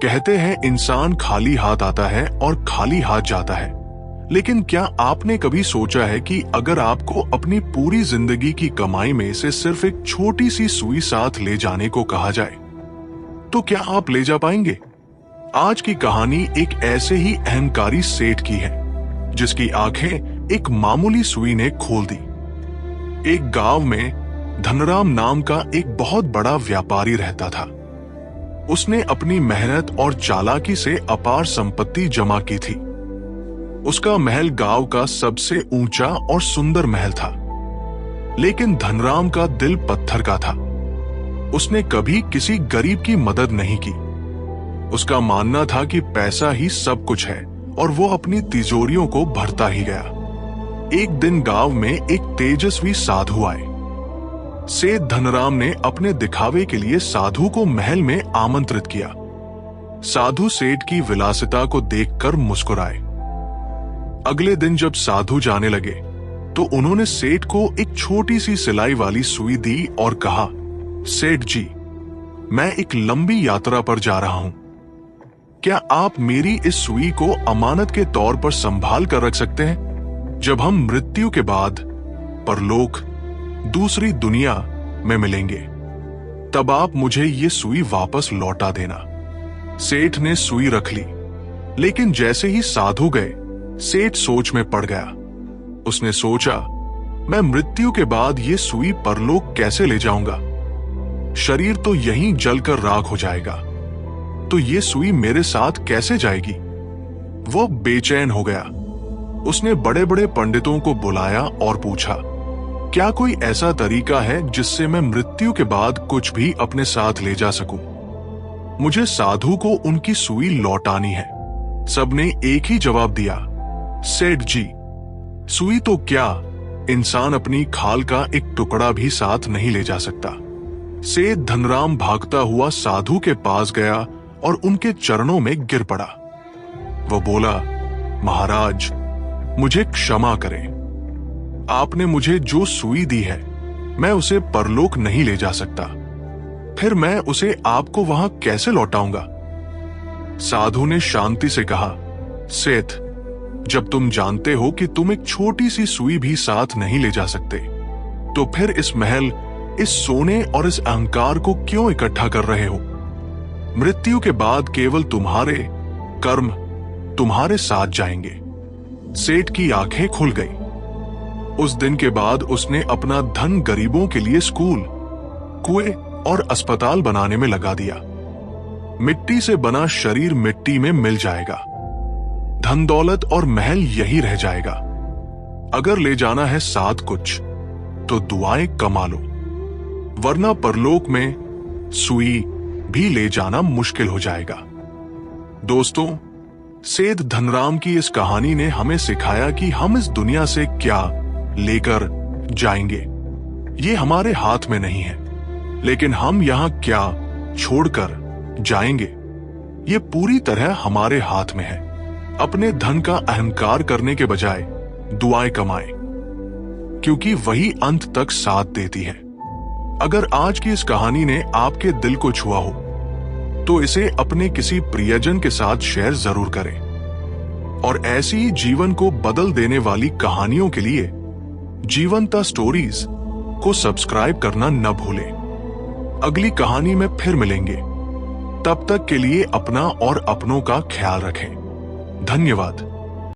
कहते हैं इंसान खाली हाथ आता है और खाली हाथ जाता है, लेकिन क्या आपने कभी सोचा है कि अगर आपको अपनी पूरी जिंदगी की कमाई में से सिर्फ एक छोटी सी सुई साथ ले जाने को कहा जाए, तो क्या आप ले जा पाएंगे? आज की कहानी एक ऐसे ही अहंकारी सेठ की है जिसकी आंखें एक मामूली सुई ने खोल दी। एक गांव में धनराम नाम का एक बहुत बड़ा व्यापारी रहता था। उसने अपनी मेहनत और चालाकी से अपार संपत्ति जमा की थी। उसका महल गांव का सबसे ऊंचा और सुंदर महल था, लेकिन धनराम का दिल पत्थर का था। उसने कभी किसी गरीब की मदद नहीं की। उसका मानना था कि पैसा ही सब कुछ है और वो अपनी तिजोरियों को भरता ही गया। एक दिन गांव में एक तेजस्वी साधु आए। सेठ धनराम ने अपने दिखावे के लिए साधु को महल में आमंत्रित किया। साधु सेठ की विलासिता को देखकर मुस्कुराए। अगले दिन जब साधु जाने लगे तो उन्होंने सेठ को एक छोटी सी सिलाई वाली सुई दी और कहा, सेठ जी, मैं एक लंबी यात्रा पर जा रहा हूं। क्या आप मेरी इस सुई को अमानत के तौर पर संभाल कर रख सकते हैं? जब हम मृत्यु के बाद परलोक, दूसरी दुनिया में मिलेंगे, तब आप मुझे ये सुई वापस लौटा देना। सेठ ने सुई रख ली, लेकिन जैसे ही साधु गए, सेठ सोच में पड़ गया। उसने सोचा, मैं मृत्यु के बाद ये सुई परलोक कैसे ले जाऊंगा? शरीर तो यहीं जलकर राख हो जाएगा, तो ये सुई मेरे साथ कैसे जाएगी? वो बेचैन हो गया। उसने बड़े बड़े पंडितों को बुलाया और पूछा, क्या कोई ऐसा तरीका है जिससे मैं मृत्यु के बाद कुछ भी अपने साथ ले जा सकूं? मुझे साधु को उनकी सुई लौटानी है। सबने एक ही जवाब दिया, सेठ जी, सुई तो क्या, इंसान अपनी खाल का एक टुकड़ा भी साथ नहीं ले जा सकता। सेठ धनराम भागता हुआ साधु के पास गया और उनके चरणों में गिर पड़ा। वो बोला, महाराज, मुझे क्षमा करें। आपने मुझे जो सुई दी है, मैं उसे परलोक नहीं ले जा सकता। फिर मैं उसे आपको वहां कैसे लौटाऊंगा? साधु ने शांति से कहा, सेठ, जब तुम जानते हो कि तुम एक छोटी सी सुई भी साथ नहीं ले जा सकते, तो फिर इस महल, इस सोने और इस अहंकार को क्यों इकट्ठा कर रहे हो? मृत्यु के बाद केवल तुम्हारे कर्म तुम्हारे साथ जाएंगे। सेठ की आंखें खुल गई। उस दिन के बाद उसने अपना धन गरीबों के लिए स्कूल, कुएं और अस्पताल बनाने में लगा दिया। मिट्टी से बना शरीर मिट्टी में मिल जाएगा। धन दौलत और महल यही रह जाएगा। अगर ले जाना है साथ कुछ, तो दुआएं कमा लो, वरना परलोक में सुई भी ले जाना मुश्किल हो जाएगा। दोस्तों, सेठ धनराम की इस कहानी ने हमें सिखाया कि हम इस दुनिया से क्या लेकर जाएंगे, ये हमारे हाथ में नहीं है, लेकिन हम यहां क्या छोड़कर जाएंगे, ये पूरी तरह हमारे हाथ में है। अपने धन का अहंकार करने के बजाय दुआएं कमाएं, क्योंकि वही अंत तक साथ देती है। अगर आज की इस कहानी ने आपके दिल को छुआ हो, तो इसे अपने किसी प्रियजन के साथ शेयर जरूर करें। और ऐसी ही जीवन को बदल देने वाली कहानियों के लिए जीवंता स्टोरीज को सब्सक्राइब करना न भूलें। अगली कहानी में फिर मिलेंगे। तब तक के लिए अपना और अपनों का ख्याल रखें। धन्यवाद।